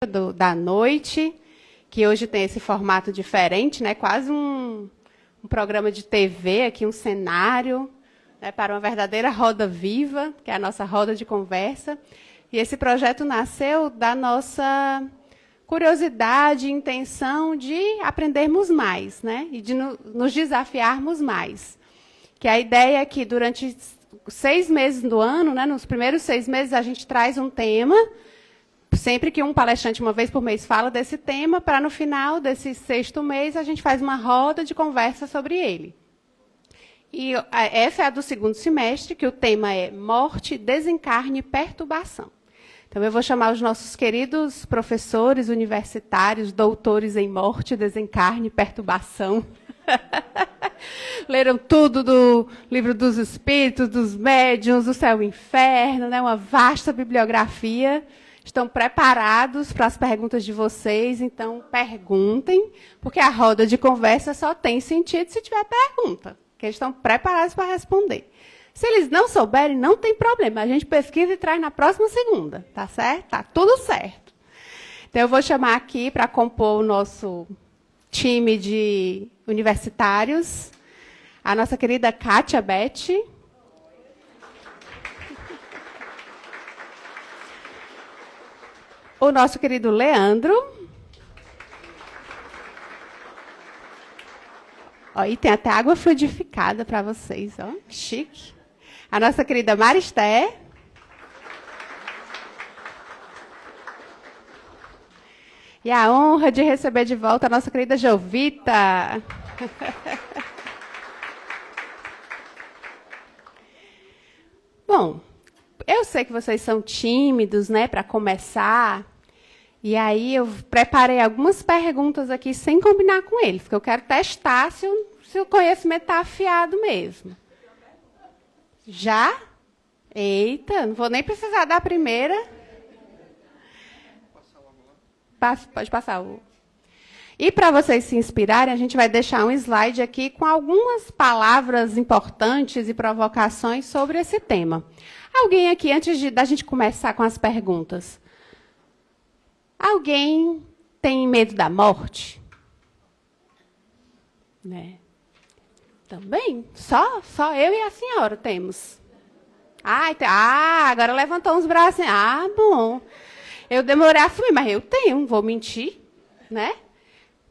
da noite, que hoje tem esse formato diferente, né? Quase um programa de TV, aqui um cenário, né, para uma verdadeira roda viva, que é a nossa roda de conversa. E esse projeto nasceu da nossa curiosidade e intenção de aprendermos mais, né? E de nos desafiarmos mais. Que a ideia é que durante 6 meses do ano, né, nos primeiros 6 meses, a gente traz um tema, sempre que um palestrante, uma vez por mês, fala desse tema, para no final desse 6º mês, a gente faz uma roda de conversa sobre ele. E essa é a do 2º semestre, que o tema é Morte, Desencarne e Perturbação. Então, eu vou chamar os nossos queridos professores universitários, doutores em morte, desencarne e perturbação. Leram tudo do Livro dos Espíritos, dos Médiuns, do Céu e Inferno, né? Uma vasta bibliografia. Estão preparados para as perguntas de vocês, então perguntem, porque a roda de conversa só tem sentido se tiver pergunta, que eles estão preparados para responder. Se eles não souberem, não tem problema. A gente pesquisa e traz na próxima segunda, tá certo? Tá tudo certo. Então, eu vou chamar aqui para compor o nosso time de universitários a nossa querida Kátia Beth. O nosso querido Leandro. Ó, e tem até água fluidificada para vocês, ó, chique. A nossa querida Maristé. E a honra de receber de volta a nossa querida Jovita. Bom, eu sei que vocês são tímidos, né, para começar. E aí eu preparei algumas perguntas aqui sem combinar com eles, porque eu quero testar se o conhecimento está afiado mesmo. Já? Eita, não vou nem precisar da primeira. Pode passar. E para vocês se inspirarem, a gente vai deixar um slide aqui com algumas palavras importantes e provocações sobre esse tema. Alguém aqui, antes da gente começar com as perguntas, alguém tem medo da morte? Né? Também? Só eu e a senhora temos. Agora levantou uns braços. Bom. Eu demorei a assumir, mas eu tenho, não vou mentir, né?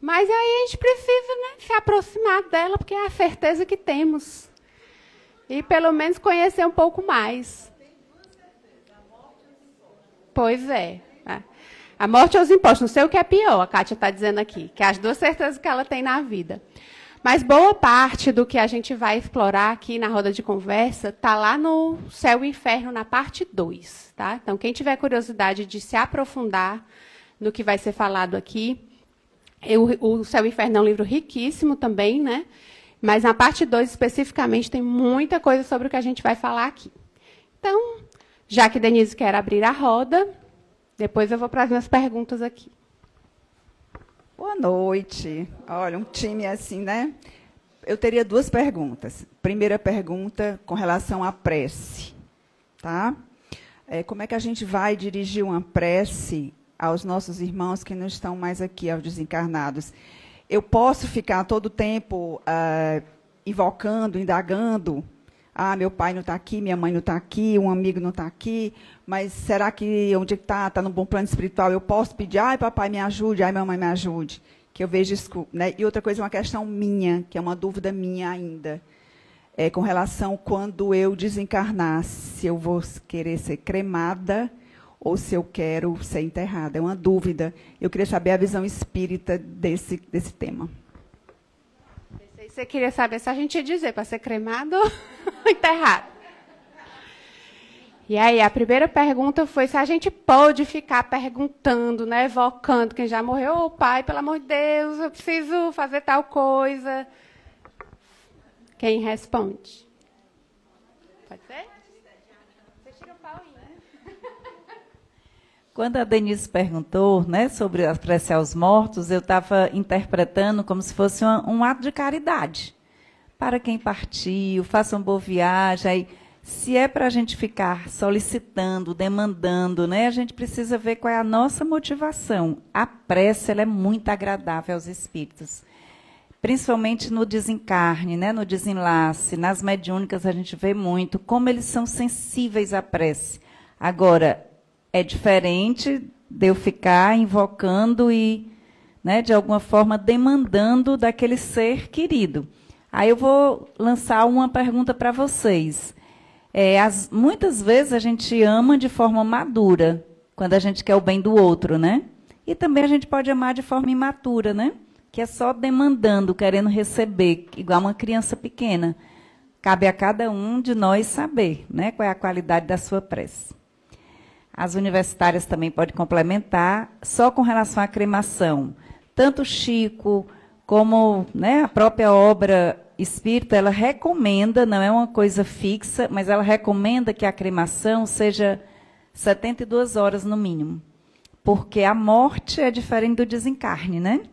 Mas aí a gente precisa, né, se aproximar dela, porque é a certeza que temos. E pelo menos conhecer um pouco mais. Pois é. A morte ou os impostos, não sei o que é pior, a Kátia está dizendo aqui, que é as 2 certezas que ela tem na vida. Mas boa parte do que a gente vai explorar aqui na roda de conversa está lá no Céu e Inferno, na parte 2. Tá? Então, quem tiver curiosidade de se aprofundar no que vai ser falado aqui, o Céu e Inferno é um livro riquíssimo também, né? Mas na parte 2, especificamente, tem muita coisa sobre o que a gente vai falar aqui. Então, já que Denise quer abrir a roda, depois eu vou para as minhas perguntas aqui. Boa noite. Olha, um time assim, né? Eu teria 2 perguntas. Primeira pergunta com relação à prece, tá? Como é que a gente vai dirigir uma prece aos nossos irmãos que não estão mais aqui, aos desencarnados? Eu posso ficar todo o tempo invocando, indagando? Meu pai não está aqui, minha mãe não está aqui, um amigo não está aqui, mas será que onde está? Está no bom plano espiritual? Eu posso pedir, papai me ajude, mamãe me ajude. Que eu vejo isso, né? E outra coisa, uma questão minha, que é uma dúvida minha ainda, com relação quando eu desencarnar, se eu vou querer ser cremada ou se eu quero ser enterrada. É uma dúvida. Eu queria saber a visão espírita desse tema. Você queria saber se a gente ia dizer para ser cremado ou enterrado. E aí, a primeira pergunta foi se a gente pode ficar perguntando, né, evocando quem já morreu. Pai, pelo amor de Deus, eu preciso fazer tal coisa. Quem responde? Pode ser? Você tira o pau aí. Quando a Denise perguntou, né, sobre a prece aos mortos, eu estava interpretando como se fosse um ato de caridade. Para quem partiu, façam boa viagem. Aí, Se é para a gente ficar solicitando, demandando, né, a gente precisa ver qual é a nossa motivação. A prece ela é muito agradável aos espíritos, principalmente no desencarne, né, no desenlace, nas mediúnicas a gente vê muito como eles são sensíveis à prece. Agora, é diferente de eu ficar invocando e, né, de alguma forma, demandando daquele ser querido. Aí eu vou lançar uma pergunta para vocês. Muitas vezes a gente ama de forma madura, quando a gente quer o bem do outro, né? E também a gente pode amar de forma imatura, né? Que é só demandando, querendo receber, igual uma criança pequena. Cabe a cada um de nós saber, né, qual é a qualidade da sua prece. As universitárias também podem complementar, só com relação à cremação. Tanto Chico como, né, a própria obra espírita, ela recomenda, não é uma coisa fixa, mas ela recomenda que a cremação seja 72 horas no mínimo. Porque a morte é diferente do desencarne, né?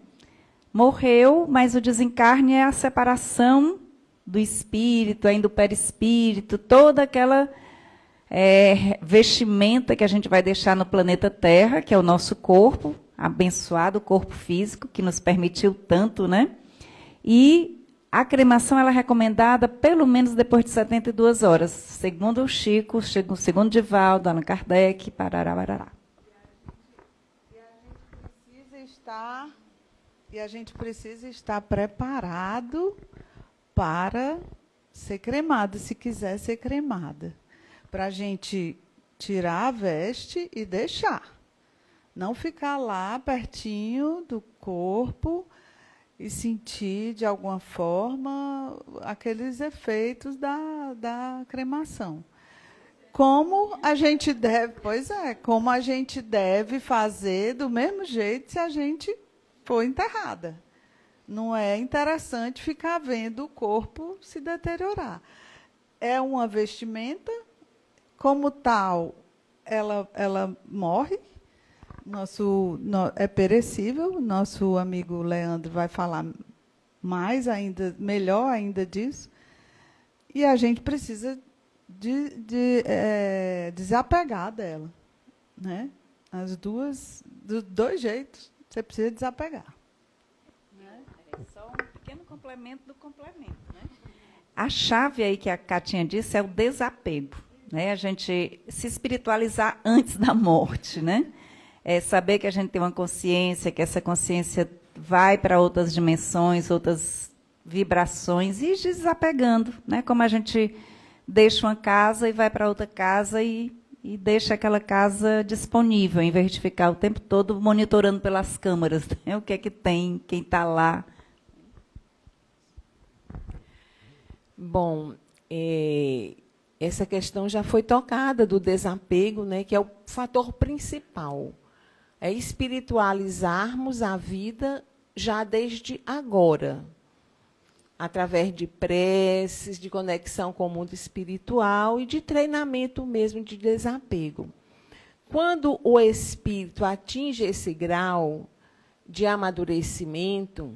Morreu, mas o desencarne é a separação do espírito, ainda do perispírito, toda aquela vestimenta que a gente vai deixar no planeta Terra, que é o nosso corpo, abençoado corpo físico, que nos permitiu tanto, né? E a cremação ela é recomendada pelo menos depois de 72 horas, segundo o Chico, segundo Divaldo, Allan Kardec, parará, parará. E a gente precisa estar preparado para ser cremada, se quiser ser cremada. Para a gente tirar a veste e deixar. Não ficar lá pertinho do corpo e sentir, de alguma forma, aqueles efeitos da cremação. Como a gente deve, como a gente deve fazer do mesmo jeito se a gente for enterrada. Não é interessante ficar vendo o corpo se deteriorar. É uma vestimenta, como tal, ela morre, é perecível. Nosso amigo Leandro vai falar mais ainda, melhor ainda disso. E a gente precisa desapegar dela, né? Dos dois jeitos, você precisa desapegar. É só um pequeno complemento do complemento, né? A chave aí que a Catinha disse é o desapego, né? A gente se espiritualizar antes da morte, né? É saber que a gente tem uma consciência, que essa consciência vai para outras dimensões, outras vibrações, e ir desapegando, né? Como a gente deixa uma casa e vai para outra casa e deixa aquela casa disponível, em vez de ficar o tempo todo monitorando pelas câmeras, né? O que é que tem, quem está lá. Bom, essa questão já foi tocada do desapego, né, que é o fator principal. É espiritualizarmos a vida já desde agora, através de preces, de conexão com o mundo espiritual e de treinamento mesmo de desapego. Quando o espírito atinge esse grau de amadurecimento,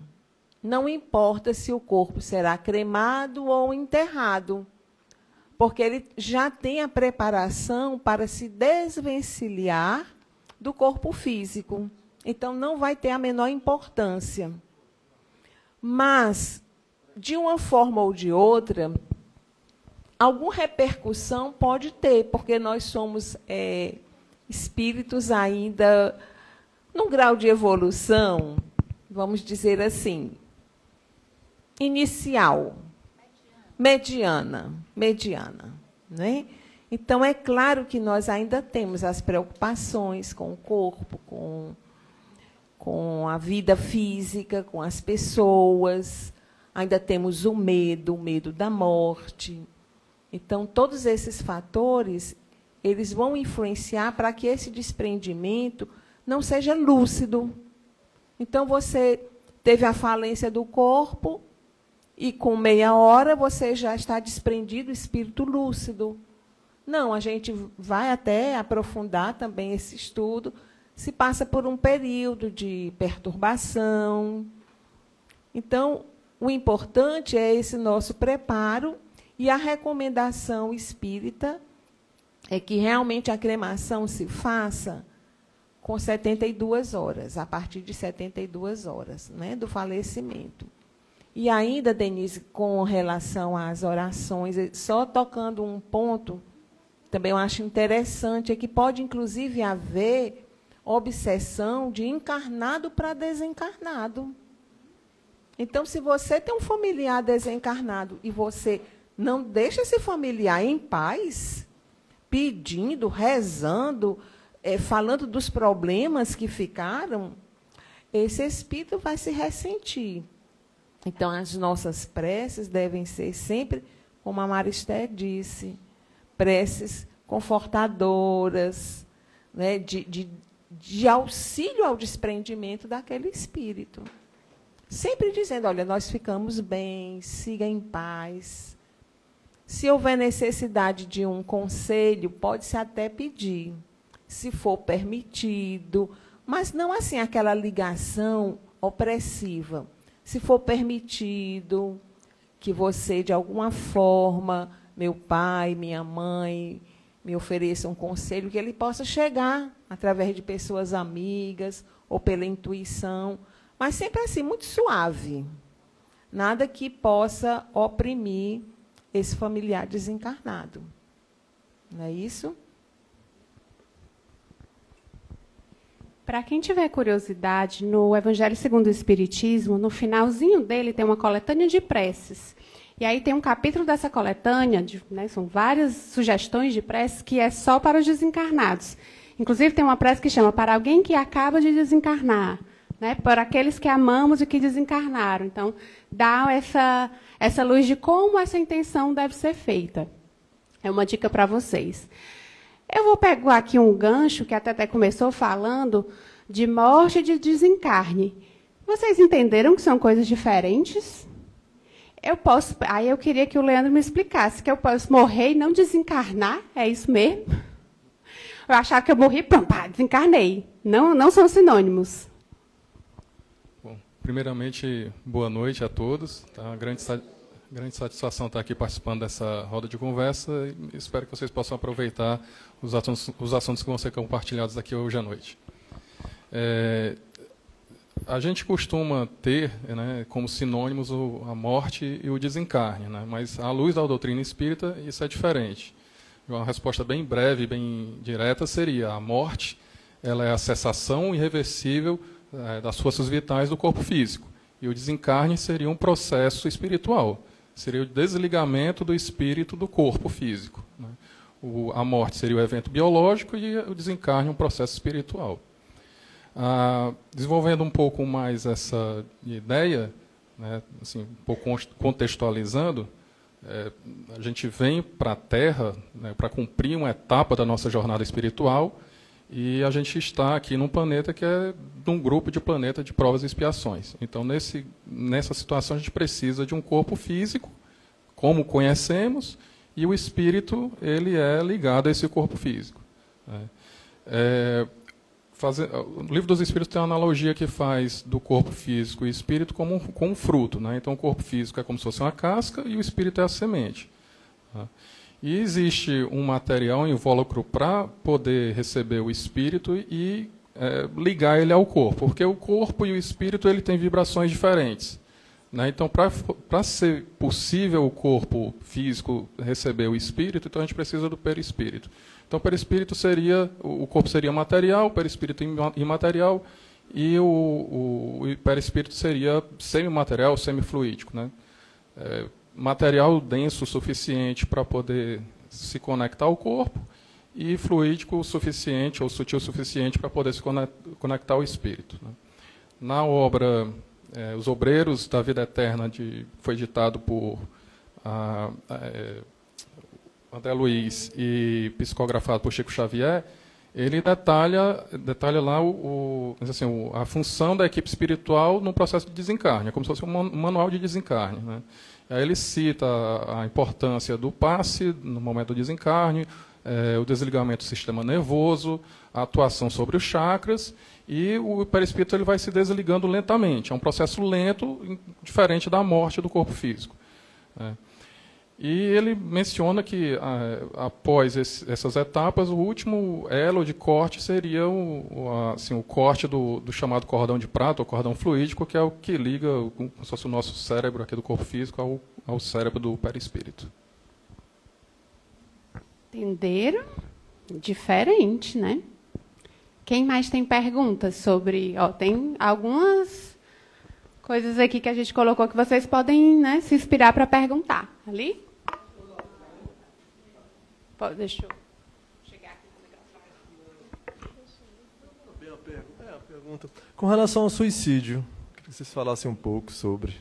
não importa se o corpo será cremado ou enterrado, porque ele já tem a preparação para se desvencilhar do corpo físico. Então, não vai ter a menor importância. Mas, de uma forma ou de outra, alguma repercussão pode ter, porque nós somos espíritos ainda num grau de evolução, vamos dizer assim, inicial, mediana, né? Então, é claro que nós ainda temos as preocupações com o corpo, com a vida física, com as pessoas, ainda temos o medo da morte. Então, todos esses fatores, eles vão influenciar para que esse desprendimento não seja lúcido. Então, você teve a falência do corpo e, com meia hora, você já está desprendido, espírito lúcido. Não, a gente vai até aprofundar também esse estudo, se passa por um período de perturbação. Então, o importante é esse nosso preparo E a recomendação espírita é que realmente a cremação se faça com 72 horas, a partir de 72 horas, né, do falecimento. E ainda, Denise, com relação às orações, só tocando um ponto, também eu acho interessante, é que pode, inclusive, haver obsessão de encarnado para desencarnado. Então, se você tem um familiar desencarnado e você não deixa esse familiar em paz, pedindo, rezando, falando dos problemas que ficaram, esse espírito vai se ressentir. Então, as nossas preces devem ser sempre, como a Maristé disse, preces confortadoras, né, de auxílio ao desprendimento daquele espírito. Sempre dizendo, olha, nós ficamos bem, siga em paz. Se houver necessidade de um conselho, pode-se até pedir, se for permitido, mas não assim aquela ligação opressiva. Se for permitido que você, de alguma forma, meu pai, minha mãe, me ofereça um conselho, que ele possa chegar através de pessoas amigas ou pela intuição, mas sempre assim, muito suave. Nada que possa oprimir esse familiar desencarnado. Não é isso? Para quem tiver curiosidade, no Evangelho segundo o Espiritismo, no finalzinho dele tem uma coletânea de preces. E aí tem um capítulo dessa coletânea, né, são várias sugestões de preces, que é só para os desencarnados. Inclusive, tem uma prece que chama para alguém que acaba de desencarnar, né, para aqueles que amamos e que desencarnaram. Então, dá essa luz de como essa intenção deve ser feita. É uma dica para vocês. Eu vou pegar aqui um gancho, que a Teté começou falando, de morte e de desencarne. Vocês entenderam que são coisas diferentes? Aí eu queria que o Leandro me explicasse, que eu posso morrer e não desencarnar? É isso mesmo? Eu achava que eu morri, pronto, desencarnei. Não são sinônimos. Bom, primeiramente, boa noite a todos. Tá? Grande satisfação estar aqui participando dessa roda de conversa e espero que vocês possam aproveitar os assuntos que vão ser compartilhados aqui hoje à noite. A gente costuma ter, né, como sinônimos a morte e o desencarne, né, mas à luz da doutrina espírita isso é diferente. Uma resposta bem breve, bem direta seria: a morte ela é a cessação irreversível das forças vitais do corpo físico, e o desencarne seria um processo espiritual, seria o desligamento do espírito do corpo físico, né. A morte seria o evento biológico e o desencarne um processo espiritual. Desenvolvendo um pouco mais essa ideia, né, assim, um pouco contextualizando, a gente vem para a Terra, né, para cumprir uma etapa da nossa jornada espiritual, e a gente está aqui num planeta que é de um grupo de planeta de provas e expiações. Então, nessa situação, a gente precisa de um corpo físico, como conhecemos, e o espírito ele é ligado a esse corpo físico, né. O Livro dos Espíritos tem uma analogia que faz do corpo físico e espírito como um fruto, né? Então, o corpo físico é como se fosse uma casca e o espírito é a semente, tá? E existe um material, um invólucro, para poder receber o espírito e ligar ele ao corpo, porque o corpo e o espírito ele tem vibrações diferentes, né? Então, para ser possível o corpo físico receber o espírito, então a gente precisa do perispírito. Então, o perispírito o corpo seria material, o perispírito imaterial, e o perispírito seria semimaterial, semifluídico, né? Material denso o suficiente para poder se conectar ao corpo, e fluídico o suficiente, ou sutil o suficiente, para poder se conectar ao espírito, né? Na obra Os Obreiros da Vida Eterna, foi ditado por André Luiz e psicografado por Chico Xavier, ele detalha lá a função da equipe espiritual no processo de desencarne, é como se fosse um manual de desencarne, né? Aí ele cita a importância do passe no momento do desencarne, o desligamento do sistema nervoso, a atuação sobre os chakras, e o perispírito ele vai se desligando lentamente. É um processo lento, diferente da morte do corpo físico, né? E ele menciona que, após essas etapas, o último elo de corte seria o corte do chamado cordão de prata, ou cordão fluídico, que é o que liga como se fosse o nosso cérebro aqui do corpo físico ao cérebro do perispírito. Entenderam? Diferente, né? Quem mais tem perguntas sobre... tem algumas coisas aqui que a gente colocou que vocês podem, né, se inspirar para perguntar. Ali? Deixa eu chegar aqui no microfone. A pergunta. Com relação ao suicídio, queria que vocês falassem um pouco sobre.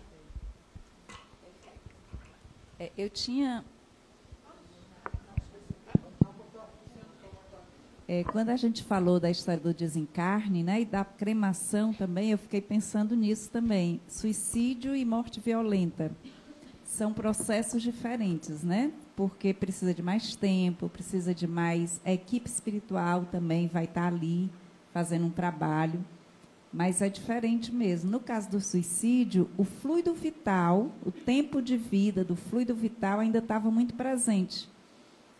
Eu tinha... quando a gente falou da história do desencarne, né, e da cremação também, eu fiquei pensando nisso também. Suicídio e morte violenta são processos diferentes, né? Porque precisa de mais tempo, precisa de mais... A equipe espiritual também vai estar ali fazendo um trabalho, mas é diferente mesmo. No caso do suicídio, o fluido vital, o tempo de vida do fluido vital ainda estava muito presente.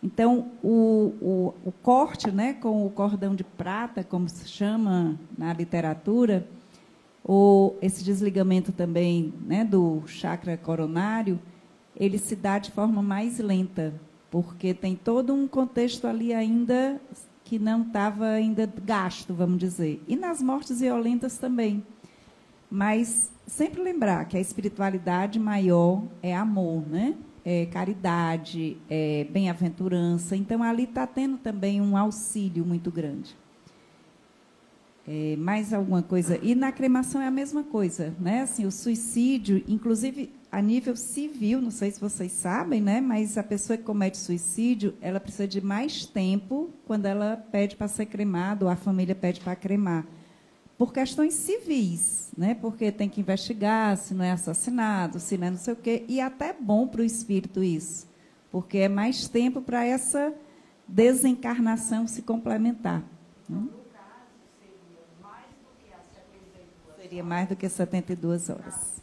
Então, o corte, né, com o cordão de prata, como se chama na literatura, ou esse desligamento também, né, do chakra coronário, ele se dá de forma mais lenta, porque tem todo um contexto ali ainda que não estava ainda gasto, vamos dizer. E nas mortes violentas também. Mas sempre lembrar que a espiritualidade maior é amor, né? É caridade, é bem-aventurança. Então, ali está tendo também um auxílio muito grande. Mais alguma coisa? E na cremação é a mesma coisa, né? Assim, o suicídio, inclusive a nível civil, não sei se vocês sabem, né? Mas a pessoa que comete suicídio, ela precisa de mais tempo quando ela pede para ser cremada, ou a família pede para cremar, por questões civis, né? Porque tem que investigar se não é assassinato, se não é não sei o quê, e até é bom para o espírito isso, porque é mais tempo para essa desencarnação se complementar, né? Seria mais do que 72 horas.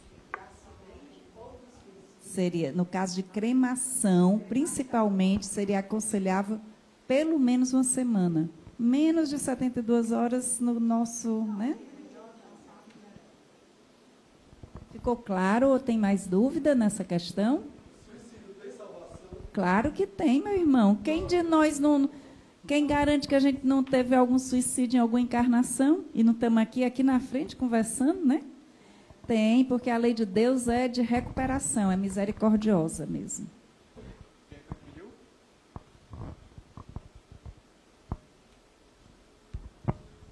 Seria, no caso de cremação, principalmente, seria aconselhável pelo menos uma semana. Menos de 72 horas no nosso... Né? Ficou claro ou tem mais dúvida nessa questão? Claro que tem, meu irmão. Quem de nós não... Quem garante que a gente não teve algum suicídio em alguma encarnação e não estamos aqui na frente conversando, né? Tem, porque a lei de Deus é de recuperação, é misericordiosa mesmo.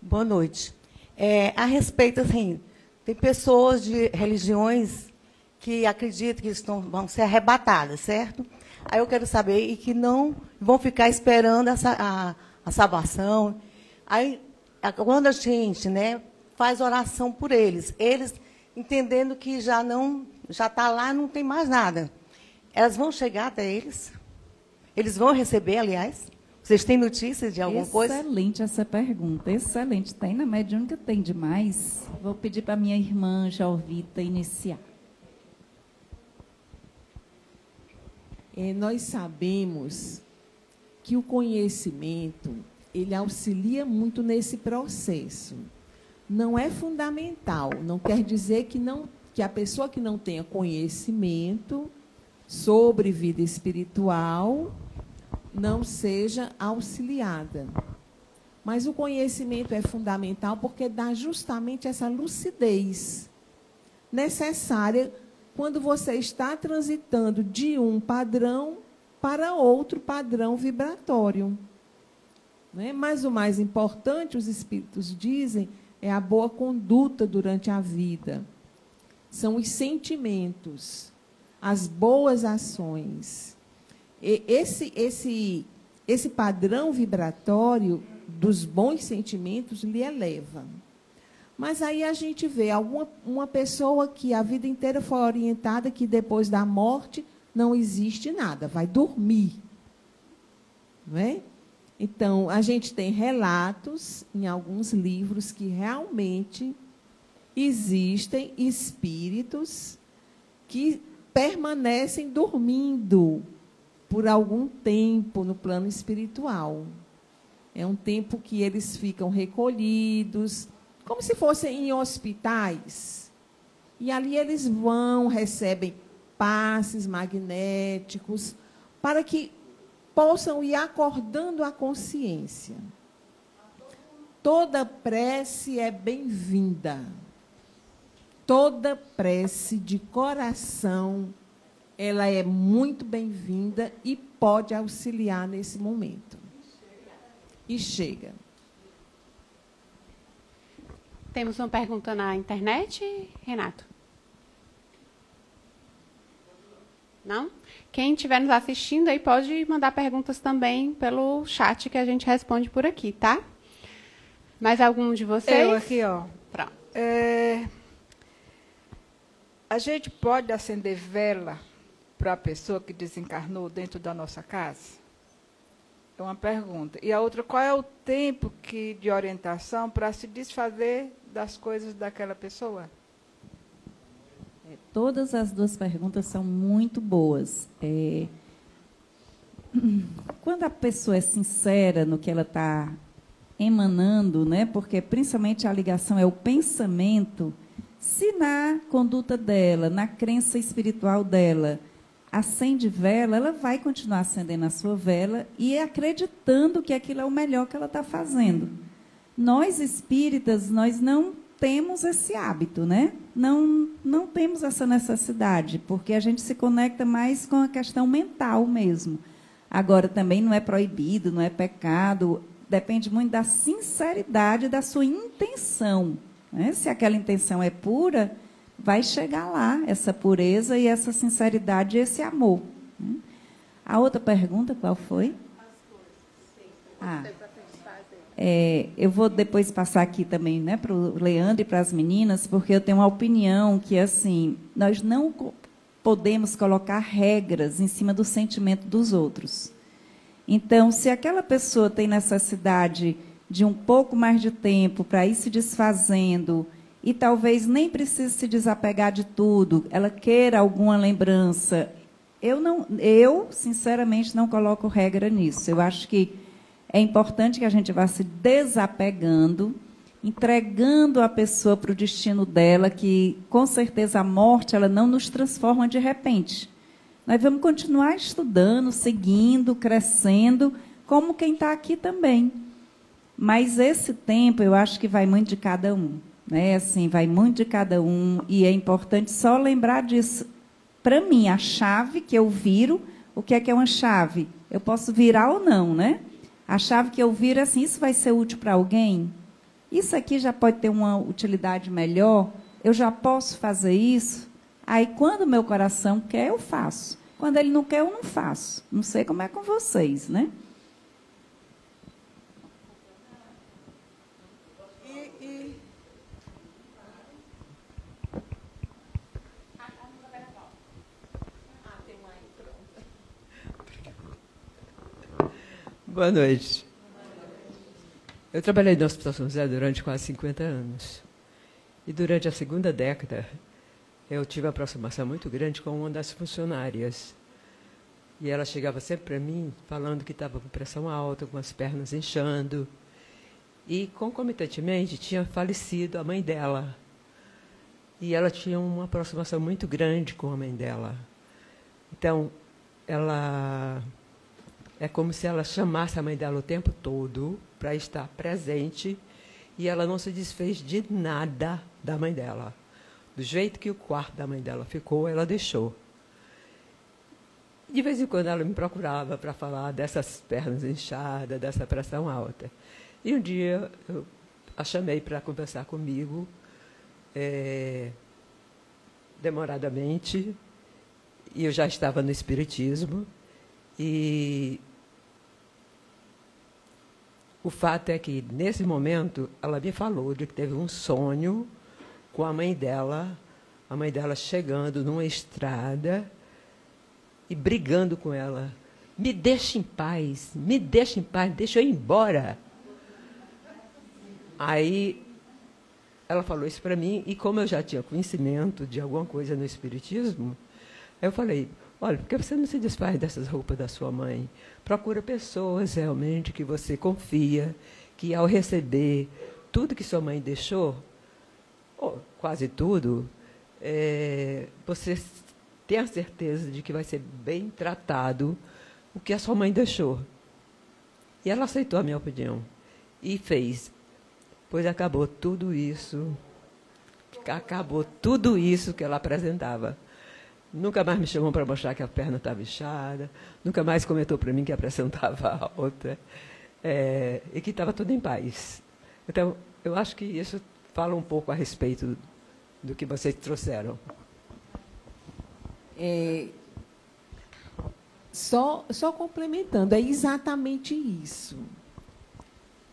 Boa noite. A respeito, assim, tem pessoas de religiões que acreditam que vão ser arrebatadas, certo? Aí eu quero saber, e que não vão ficar esperando a salvação. Aí, quando a gente, né, faz oração por eles entendendo que já está lá, não tem mais nada, elas vão chegar até eles? Eles vão receber, aliás? Vocês têm notícias de alguma coisa? Excelente essa pergunta, excelente. Tem na mediúnica, tem demais. Vou pedir para a minha irmã Jovita iniciar. Nós sabemos que o conhecimento, ele auxilia muito nesse processo. Não é fundamental, não quer dizer que a pessoa que não tenha conhecimento sobre vida espiritual não seja auxiliada. Mas o conhecimento é fundamental porque dá justamente essa lucidez necessária quando você está transitando de um padrão para outro padrão vibratório. Né? Mas o mais importante, os espíritos dizem, é a boa conduta durante a vida. São os sentimentos, as boas ações. Esse padrão vibratório dos bons sentimentos lhe eleva. Mas aí a gente vê uma pessoa que a vida inteira foi orientada que depois da morte não existe nada, vai dormir. Não é? Então, a gente tem relatos em alguns livros que realmente existem espíritos que permanecem dormindo por algum tempo no plano espiritual. É um tempo que eles ficam recolhidos, como se fossem em hospitais. E ali eles vão, recebem passes magnéticos, para que possam ir acordando a consciência. Toda prece é bem-vinda. Toda prece de coração, ela é muito bem-vinda e pode auxiliar nesse momento. E chega. Temos uma pergunta na internet, Renato? Não? Quem estiver nos assistindo aí pode mandar perguntas também pelo chat que a gente responde por aqui, tá? Mais algum de vocês? Eu aqui, ó. Pronto. A gente pode acender vela para a pessoa que desencarnou dentro da nossa casa? É uma pergunta. E a outra, qual é o tempo de orientação para se desfazer das coisas daquela pessoa? Todas as duas perguntas são muito boas. Quando a pessoa é sincera no que ela está emanando, né, porque principalmente a ligação é o pensamento, se na conduta dela, na crença espiritual dela, acende vela, ela vai continuar acendendo a sua vela e acreditando que aquilo é o melhor que ela está fazendo. Nós, espíritas, nós não temos esse hábito, né? Não temos essa necessidade, porque a gente se conecta mais com a questão mental mesmo. Agora, também não é proibido, não é pecado, depende muito da sinceridade da sua intenção, né? Se aquela intenção é pura, vai chegar lá essa pureza e essa sinceridade e esse amor. A outra pergunta, qual foi? Eu vou depois passar aqui também, né, para o Leandro e para as meninas, porque eu tenho uma opinião que, assim, nós não podemos colocar regras em cima do sentimento dos outros. Então, se aquela pessoa tem necessidade de um pouco mais de tempo para ir se desfazendo e talvez nem precise se desapegar de tudo, ela queira alguma lembrança, eu sinceramente não coloco regra nisso. Eu acho que é importante que a gente vá se desapegando, entregando a pessoa para o destino dela, que com certeza a morte ela não nos transforma de repente. Nós vamos continuar estudando, seguindo, crescendo, como quem está aqui também. Mas esse tempo eu acho que vai muito de cada um. Né? Assim, vai muito de cada um, e é importante só lembrar disso. Para mim, a chave que eu viro, o que é uma chave? Eu posso virar ou não, né? A chave que eu viro é assim, isso vai ser útil para alguém? Isso aqui já pode ter uma utilidade melhor? Eu já posso fazer isso? Aí, quando o meu coração quer, eu faço. Quando ele não quer, eu não faço. Não sei como é com vocês, né? Boa noite. Eu trabalhei no Hospital São José durante quase 50 anos. E durante a segunda década, eu tive uma aproximação muito grande com uma das funcionárias. E ela chegava sempre para mim falando que estava com pressão alta, com as pernas inchando. E, concomitantemente, tinha falecido a mãe dela. E ela tinha uma aproximação muito grande com a mãe dela. Então, ela... É como se ela chamasse a mãe dela o tempo todo para estar presente, e ela não se desfez de nada da mãe dela. Do jeito que o quarto da mãe dela ficou, ela deixou. De vez em quando ela me procurava para falar dessas pernas inchadas, dessa pressão alta. E um dia eu a chamei para conversar comigo, demoradamente, e eu já estava no espiritismo. E o fato é que, nesse momento, ela me falou de que teve um sonho com a mãe dela chegando numa estrada e brigando com ela. Me deixa em paz, deixa eu ir embora. Aí ela falou isso para mim, e como eu já tinha conhecimento de alguma coisa no espiritismo, eu falei... olha, por que você não se desfaz dessas roupas da sua mãe? Procura pessoas realmente que você confia, que ao receber tudo que sua mãe deixou, ou quase tudo, você tem a certeza de que vai ser bem tratado o que a sua mãe deixou. E ela aceitou a minha opinião e fez. Pois acabou tudo isso que ela apresentava. Nunca mais me chamou para mostrar que a perna estava inchada, nunca mais comentou para mim que a pressão estava alta, e que estava tudo em paz. Então, eu acho que isso fala um pouco a respeito do que vocês trouxeram. Só complementando, é exatamente isso.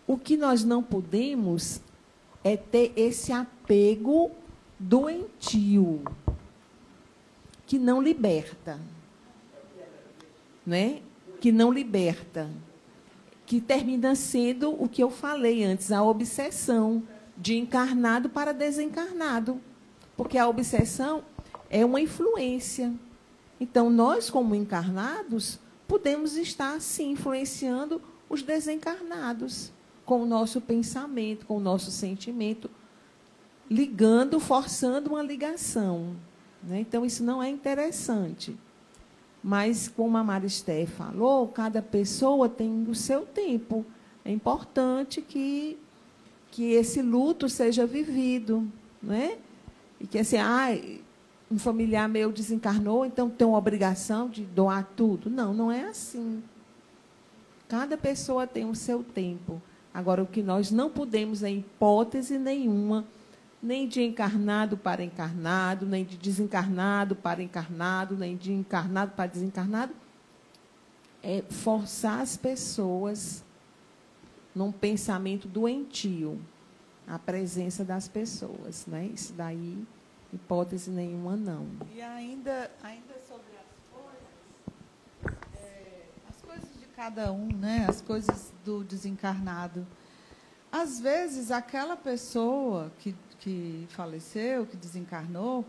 O que nós não podemos é ter esse apego doentio, que não liberta, né? Que não liberta, que termina sendo o que eu falei antes, a obsessão de encarnado para desencarnado, porque a obsessão é uma influência. Então, nós, como encarnados, podemos estar, sim, influenciando os desencarnados com o nosso pensamento, com o nosso sentimento, ligando, forçando uma ligação. Né? Então, isso não é interessante. Mas, como a Maristé falou, cada pessoa tem o seu tempo. É importante que esse luto seja vivido. Né? E que, assim, um familiar meu desencarnou, então tem uma obrigação de doar tudo. Não, não é assim. Cada pessoa tem o seu tempo. Agora, o que nós não podemos, em hipótese nenhuma, nem de encarnado para encarnado, nem de desencarnado para encarnado, nem de encarnado para desencarnado, é forçar as pessoas num pensamento doentio, a presença das pessoas. Né? Isso daí, hipótese nenhuma, não. E ainda sobre as coisas de cada um, né? As coisas do desencarnado. Às vezes, aquela pessoa que faleceu, que desencarnou,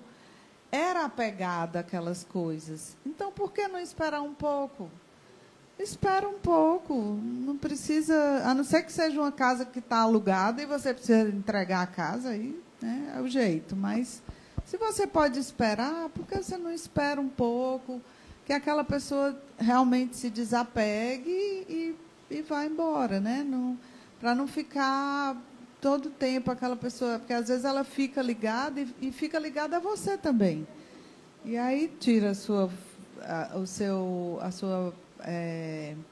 era apegada àquelas coisas. Então, por que não esperar um pouco? Espera um pouco. Não precisa, a não ser que seja uma casa que está alugada e você precisa entregar a casa, aí, né, é o jeito. Mas, se você pode esperar, por que você não espera um pouco, que aquela pessoa realmente se desapegue e vá embora, né? Para não ficar todo tempo aquela pessoa, porque às vezes ela fica ligada e fica ligada a você também. E aí tira a sua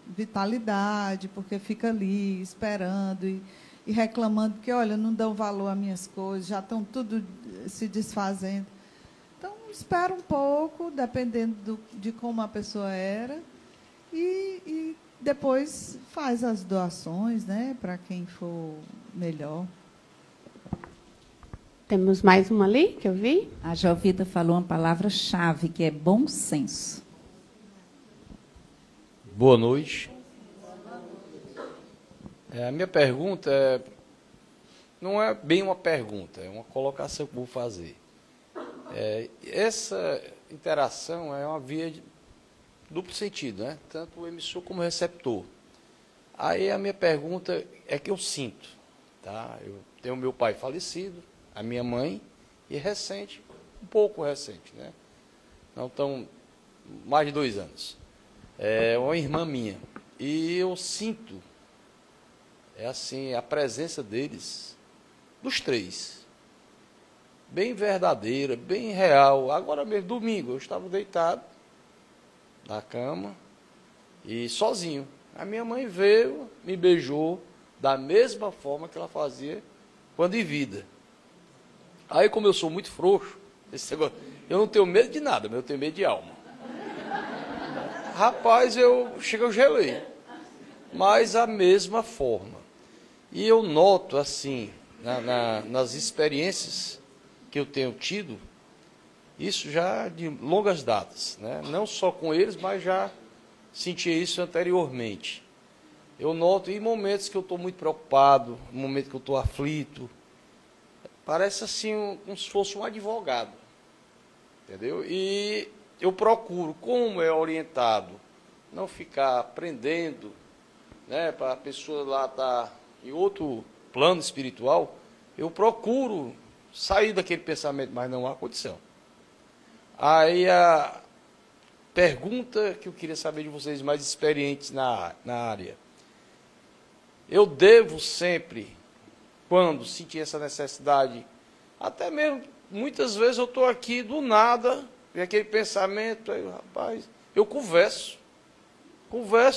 vitalidade, porque fica ali esperando e reclamando que, olha, não dão valor às minhas coisas, já estão tudo se desfazendo. Então, espera um pouco, dependendo de como a pessoa era, e depois faz as doações, né, para quem for melhor. Temos mais uma ali, que eu vi. A Jovita falou uma palavra-chave, que é bom senso. Boa noite. A minha pergunta não é bem uma pergunta, é uma colocação que eu vou fazer. Essa interação é uma via de duplo sentido, né? Tanto o emissor como o receptor. Aí a minha pergunta é que eu sinto. Tá? Eu tenho meu pai falecido, a minha mãe, e recente, um pouco recente, né? Não tão, mais de 2 anos. É uma irmã minha. E eu sinto, a presença deles, dos 3. Bem verdadeira, bem real. Agora mesmo, domingo, eu estava deitado na cama e sozinho. A minha mãe veio, me beijou da mesma forma que ela fazia quando em vida. Aí, como eu sou muito frouxo, eu não tenho medo de nada, mas eu tenho medo de alma. Rapaz, eu gelei. Mas a mesma forma. E eu noto, assim, nas experiências que eu tenho tido, isso já de longas datas, né? Não só com eles, mas já sentia isso anteriormente. Eu noto em momentos que eu estou muito preocupado, em momentos que eu estou aflito, parece assim como se fosse um advogado, entendeu? E eu procuro, como é orientado, não ficar aprendendo, né, para a pessoa lá estar em outro plano espiritual, eu procuro sair daquele pensamento, mas não há condição. Aí a pergunta que eu queria saber de vocês mais experientes na área. Eu devo sempre, quando sentir essa necessidade, até mesmo, muitas vezes eu estou aqui do nada, e aquele pensamento, aí, rapaz, eu converso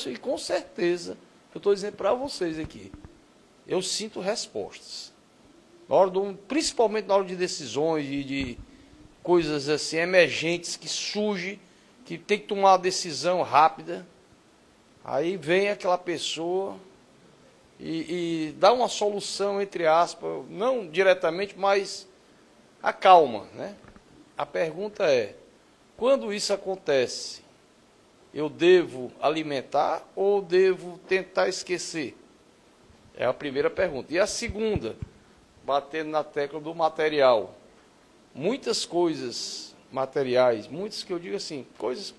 e com certeza, eu estou dizendo para vocês aqui, eu sinto respostas. Na hora principalmente na hora de decisões e de coisas assim emergentes que surgem, que tem que tomar uma decisão rápida, aí vem aquela pessoa e dá uma solução, entre aspas, não diretamente, mas acalma, né? A pergunta é, quando isso acontece, eu devo alimentar ou devo tentar esquecer? É a primeira pergunta. E a segunda, batendo na tecla do material. Muitas coisas materiais, muitas que eu digo assim, coisas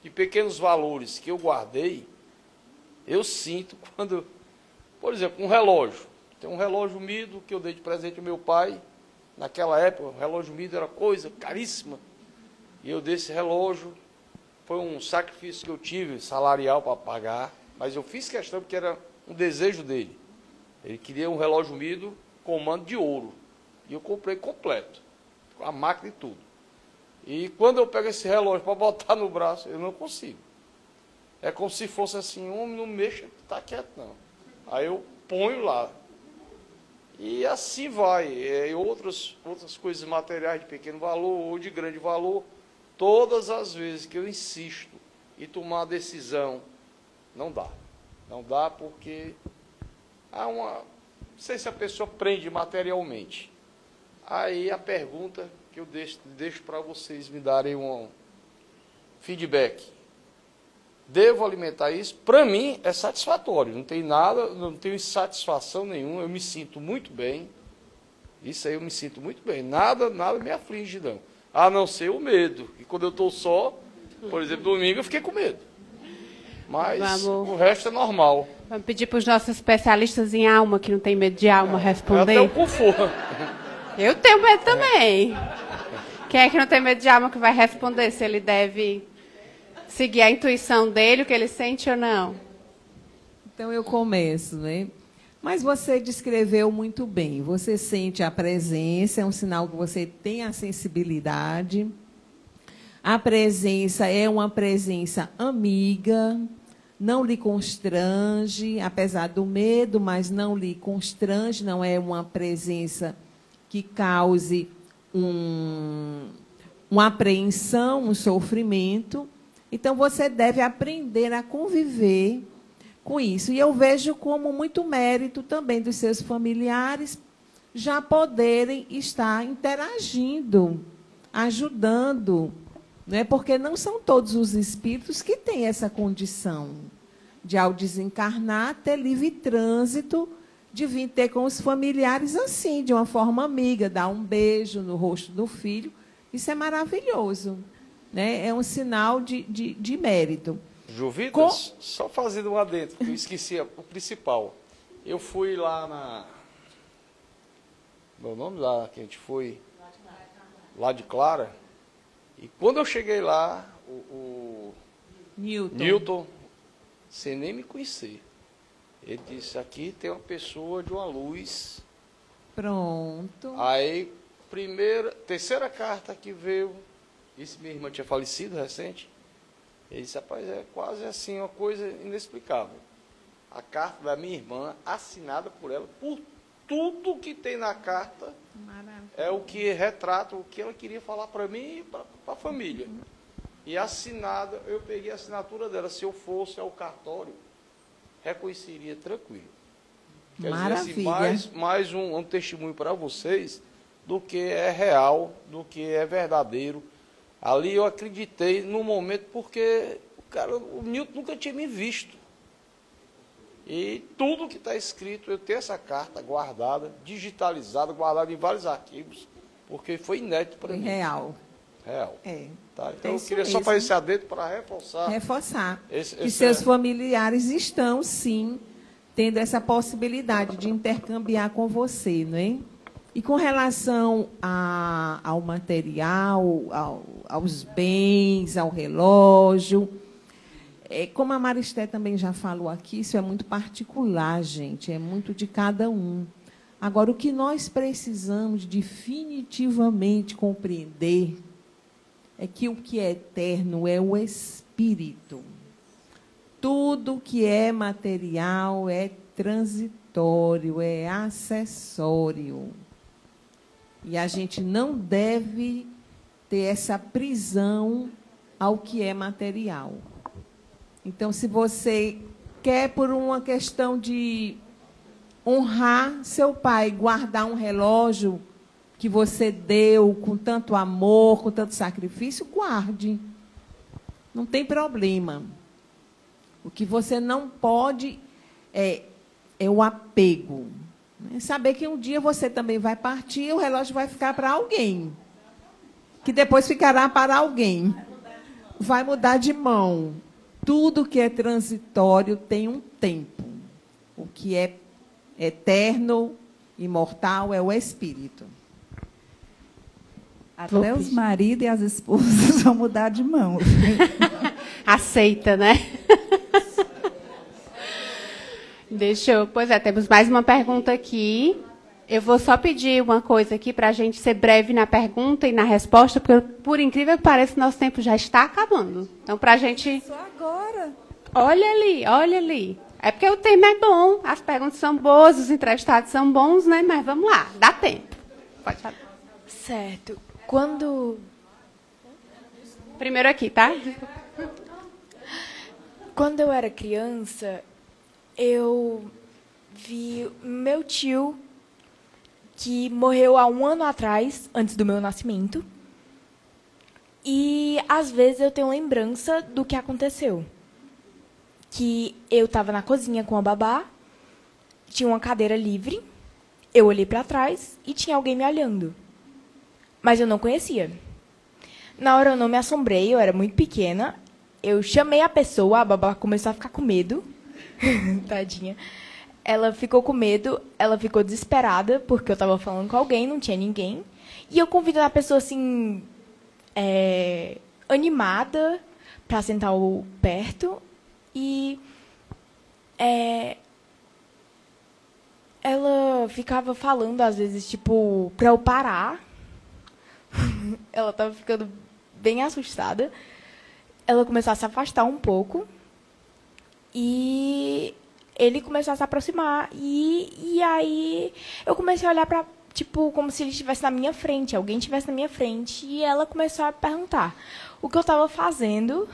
de pequenos valores que eu guardei, eu sinto quando, por exemplo, um relógio. Tem um relógio Mido que eu dei de presente ao meu pai. Naquela época, o relógio Mido era coisa caríssima. E eu dei esse relógio. Foi um sacrifício que eu tive, salarial, para pagar. Mas eu fiz questão porque era um desejo dele. Ele queria um relógio Mido com mando de ouro. E eu comprei completo, com a máquina e tudo. E quando eu pego esse relógio para botar no braço, eu não consigo. É como se fosse assim, homem, não mexa, está quieto não. Aí eu ponho lá. E assim vai. E outras coisas materiais de pequeno valor ou de grande valor, todas as vezes que eu insisto em tomar a decisão, não dá. Não dá porque há uma... Não sei se a pessoa prende materialmente. Aí a pergunta que eu deixo para vocês me darem um feedback. Devo alimentar isso? Para mim é satisfatório, não tem nada, não tenho insatisfação nenhuma, eu me sinto muito bem. Isso aí eu me sinto muito bem, nada me aflige não. A não ser o medo. E quando eu estou só, por exemplo, domingo eu fiquei com medo. Mas o resto é normal. Vamos pedir para os nossos especialistas em alma, que não tem medo de alma, responder. Até o Cufor. Eu tenho medo também. Quem é que não tem medo de alma que vai responder se ele deve seguir a intuição dele, o que ele sente ou não? Então eu começo, né? Mas você descreveu muito bem. Você sente a presença, é um sinal que você tem a sensibilidade. A presença é uma presença amiga, não lhe constrange, apesar do medo, mas não lhe constrange, não é uma presença que cause uma apreensão, um sofrimento. Então, você deve aprender a conviver com isso. E eu vejo como muito mérito também dos seus familiares já poderem estar interagindo, ajudando, né? Porque não são todos os espíritos que têm essa condição de, ao desencarnar, ter livre trânsito, de vir ter com os familiares assim, de uma forma amiga, dar um beijo no rosto do filho. Isso é maravilhoso, né? É um sinal de mérito. Jovitas, só fazendo um adendo, que eu esqueci o principal. Eu fui lá na... Meu nome lá, que a gente foi... Lá de Clara. E quando eu cheguei lá, o Newton, sem nem me conhecer, ele disse, aqui tem uma pessoa de uma luz. Pronto. Aí, terceira carta que veio, isso minha irmã tinha falecido recente, ele disse, rapaz, é quase assim, uma coisa inexplicável. A carta da minha irmã, assinada por ela, por tudo que tem na carta, é o que retrata o que ela queria falar para mim e para a família. E assinada, eu peguei a assinatura dela, se eu fosse ao cartório, reconheceria tranquilo. Quer dizer, assim, mais um testemunho para vocês do que é real, do que é verdadeiro. Ali eu acreditei no momento porque o Newton nunca tinha me visto. E tudo que está escrito, eu tenho essa carta guardada, digitalizada, guardada em vários arquivos, porque foi inédito para mim. Real. Real. Tá? Então, É eu isso queria só mesmo. fazer esse adendo para reforçar. Reforçar. Esse Que seus familiares estão, sim, tendo essa possibilidade de intercambiar com você, não é? E com relação ao material, aos bens, ao relógio, como a Maristé também já falou aqui, isso é muito particular, gente, é muito de cada um. Agora, o que nós precisamos definitivamente compreender é que o que é eterno é o espírito. Tudo que é material é transitório, é acessório. E a gente não deve ter essa prisão ao que é material. Então, se você quer, por uma questão de honrar seu pai, guardar um relógio que você deu com tanto amor, com tanto sacrifício, guarde. Não tem problema. O que você não pode é o apego. Saber que um dia você também vai partir e o relógio vai ficar para alguém. Que depois ficará para alguém. Vai mudar de mão. Tudo que é transitório tem um tempo. O que é eterno, imortal, é o espírito. Até os maridos e as esposas vão mudar de mão. Aceita, né? Pois é, temos mais uma pergunta aqui. Eu vou só pedir uma coisa aqui para a gente ser breve na pergunta e na resposta, porque, por incrível que pareça, nosso tempo já está acabando. Então, para a gente... Só agora. Olha ali, olha ali. É porque o tema é bom, as perguntas são boas, os entrevistados são bons, né? Mas vamos lá, dá tempo. Pode falar. Certo. Primeiro aqui, tá? Quando eu era criança, eu vi meu tio, que morreu há 1 ano atrás, antes do meu nascimento. E, às vezes, eu tenho lembrança do que aconteceu. Que eu estava na cozinha com a babá, tinha uma cadeira livre, eu olhei para trás e tinha alguém me olhando. Mas eu não conhecia. Na hora eu não me assombrei, eu era muito pequena. Eu chamei a pessoa, a babá começou a ficar com medo. Tadinha. Ela ficou com medo, ela ficou desesperada, porque eu estava falando com alguém, não tinha ninguém. E eu convidei a pessoa, assim, animada, para sentar perto. E ela ficava falando, às vezes, tipo, para eu parar. Ela estava ficando bem assustada. Ela começou a se afastar um pouco. E ele começou a se aproximar. E aí eu comecei a olhar para, tipo, como se ele estivesse na minha frente, alguém estivesse na minha frente. E ela começou a perguntar o que eu estava fazendo.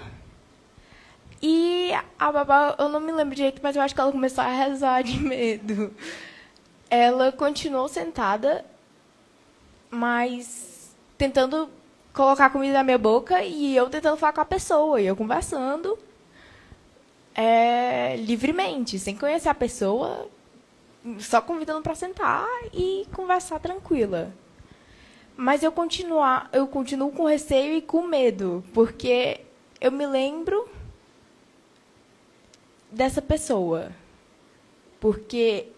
E a babá, eu não me lembro direito, mas eu acho que ela começou a rezar de medo. Ela continuou sentada, mas tentando colocar comida na minha boca e eu tentando falar com a pessoa, e eu conversando livremente, sem conhecer a pessoa, só convidando para sentar e conversar tranquila. Mas eu continuo com receio e com medo, porque eu me lembro dessa pessoa. Porque,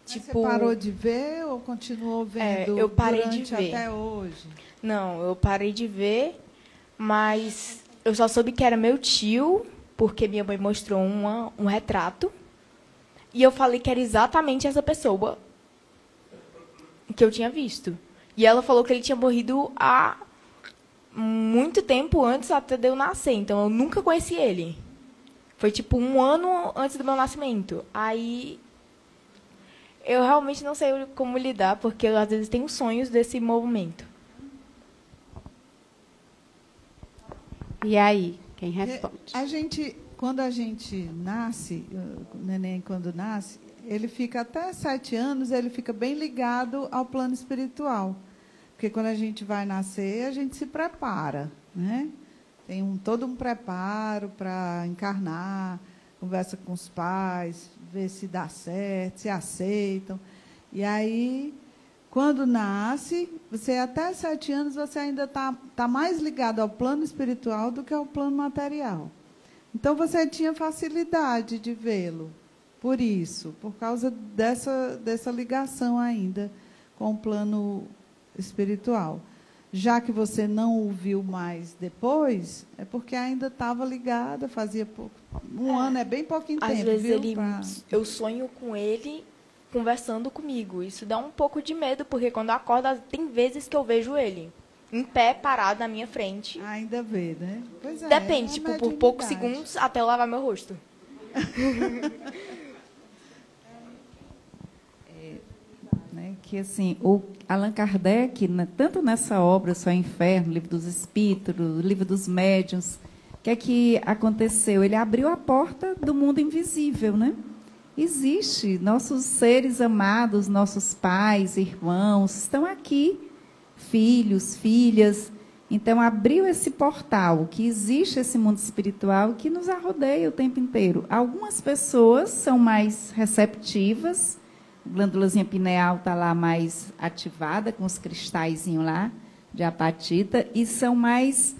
tipo... Você parou de ver ou continuou vendo eu parei durante de ver. Até hoje? Não, eu parei de ver, mas eu só soube que era meu tio, porque minha mãe mostrou um retrato, e eu falei que era exatamente essa pessoa que eu tinha visto. E ela falou que ele tinha morrido há muito tempo antes até de eu nascer, então eu nunca conheci ele. Foi tipo 1 ano antes do meu nascimento. Aí eu realmente não sei como lidar, porque eu, às vezes, tenho sonhos desse movimento. E aí, quem responde? Quando a gente nasce, o neném quando nasce, ele fica até 7 anos, ele fica bem ligado ao plano espiritual. Porque quando a gente vai nascer, a gente se prepara, né? Tem todo um preparo para encarnar, conversa com os pais, ver se dá certo, se aceitam. E aí, quando nasce, você até 7 anos, você ainda tá mais ligado ao plano espiritual do que ao plano material. Então, você tinha facilidade de vê-lo, por isso, por causa dessa ligação ainda com o plano espiritual. Já que você não o viu mais depois, é porque ainda estava ligada, fazia pouco. Um ano é bem pouquinho tempo. Às vezes viu? Eu sonho com ele conversando comigo. Isso dá um pouco de medo, porque quando eu acordo, tem vezes que eu vejo ele em pé, parado na minha frente. Ainda vê, né? Pois é. Depende, tipo, por poucos segundos até eu lavar meu rosto. Que assim, o Allan Kardec, tanto nessa obra Só Inferno, Livro dos Espíritos, Livro dos Médiuns, o que é que aconteceu? Ele abriu a porta do mundo invisível, né? Existe, nossos seres amados, nossos pais, irmãos, estão aqui, filhos, filhas. Então, abriu esse portal, que existe esse mundo espiritual que nos arrodeia o tempo inteiro. Algumas pessoas são mais receptivas, a glândulazinha pineal está lá mais ativada, com os cristalzinhos lá de apatita, e são mais,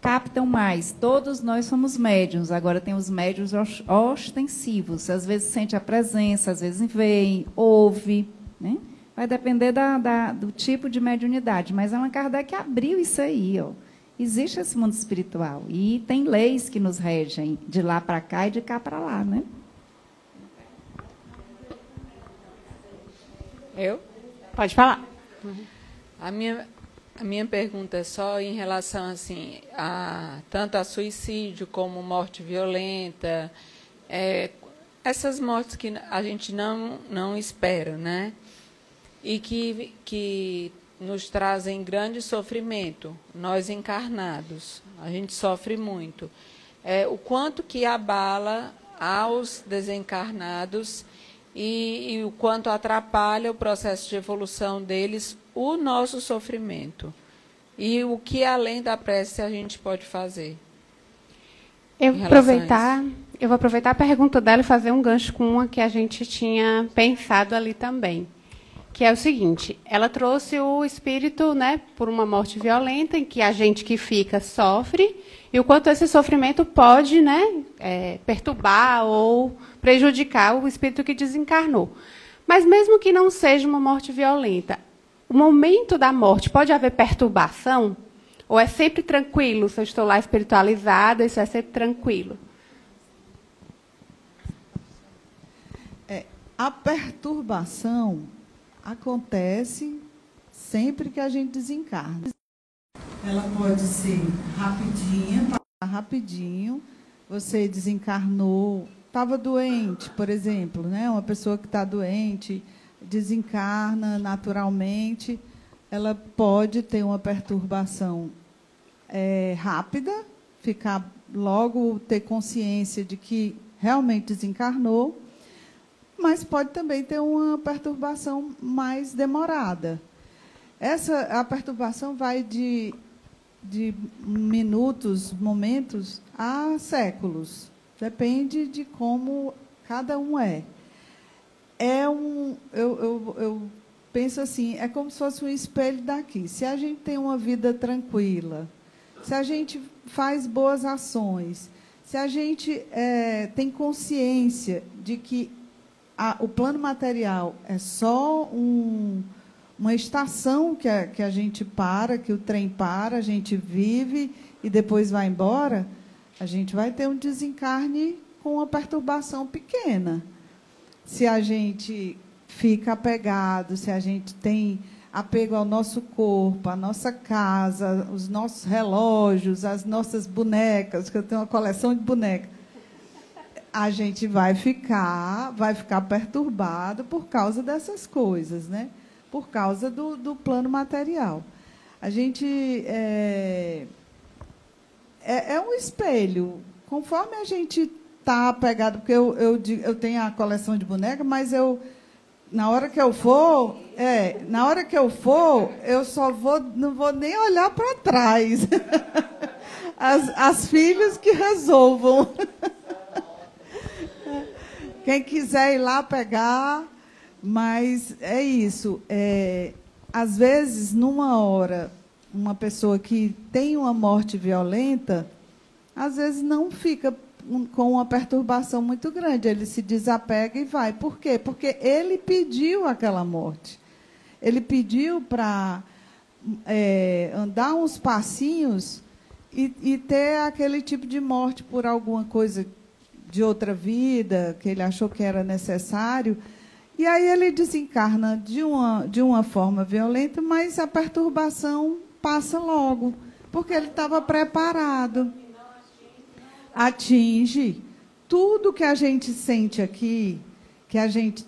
captam mais. Todos nós somos médiuns, agora tem os médiuns ostensivos. Às vezes sente a presença, às vezes vem, ouve, né? Vai depender do tipo de mediunidade. Mas Allan Kardec abriu isso aí, ó. Existe esse mundo espiritual. E tem leis que nos regem de lá para cá e de cá para lá, né? Eu? Pode falar. A minha pergunta é só em relação assim, tanto a suicídio como morte violenta, essas mortes que a gente não espera, né? E que nos trazem grande sofrimento, nós encarnados, a gente sofre muito. O quanto que abala aos desencarnados e o quanto atrapalha o processo de evolução deles, o nosso sofrimento. E o que, além da prece, a gente pode fazer? Eu vou aproveitar a pergunta dela e fazer um gancho com uma que a gente tinha pensado ali também. Que é o seguinte, ela trouxe o espírito, né, por uma morte violenta, em que a gente que fica sofre, e o quanto esse sofrimento pode, né, perturbar ou prejudicar o espírito que desencarnou. Mas mesmo que não seja uma morte violenta, o momento da morte pode haver perturbação? Ou é sempre tranquilo? Se eu estou lá espiritualizada, isso é sempre tranquilo? A perturbação acontece sempre que a gente desencarna. Ela pode ser rapidinho. Você desencarnou, estava doente, por exemplo, né? Uma pessoa que está doente, desencarna naturalmente, ela pode ter uma perturbação rápida, logo ter consciência de que realmente desencarnou, mas pode também ter uma perturbação mais demorada. A perturbação vai de minutos, momentos, a séculos. Depende de como cada um é. Eu penso assim, é como se fosse um espelho daqui. Se a gente tem uma vida tranquila, se a gente faz boas ações, se a gente tem consciência de que o plano material é só uma estação que a gente que o trem para, a gente vive e depois vai embora, a gente vai ter um desencarne com uma perturbação pequena. Se a gente fica apegado, se a gente tem apego ao nosso corpo, à nossa casa, os nossos relógios, as nossas bonecas, que eu tenho uma coleção de bonecas, a gente vai ficar perturbado por causa dessas coisas, né? Por causa do plano material. A gente é um espelho. Conforme a gente está apegado, porque eu tenho a coleção de bonecas, mas na hora que eu for, eu não vou nem olhar para trás. As filhas que resolvam. Quem quiser ir lá pegar, mas é isso. às vezes, numa hora, uma pessoa que tem uma morte violenta, às vezes não fica com uma perturbação muito grande, ele se desapega e vai. Por quê? Porque ele pediu aquela morte. Ele pediu para andar uns passinhos e ter aquele tipo de morte por alguma coisa de outra vida, que ele achou que era necessário. E aí ele desencarna de uma forma violenta, mas a perturbação passa logo, porque ele estava preparado. Atinge tudo que a gente sente aqui,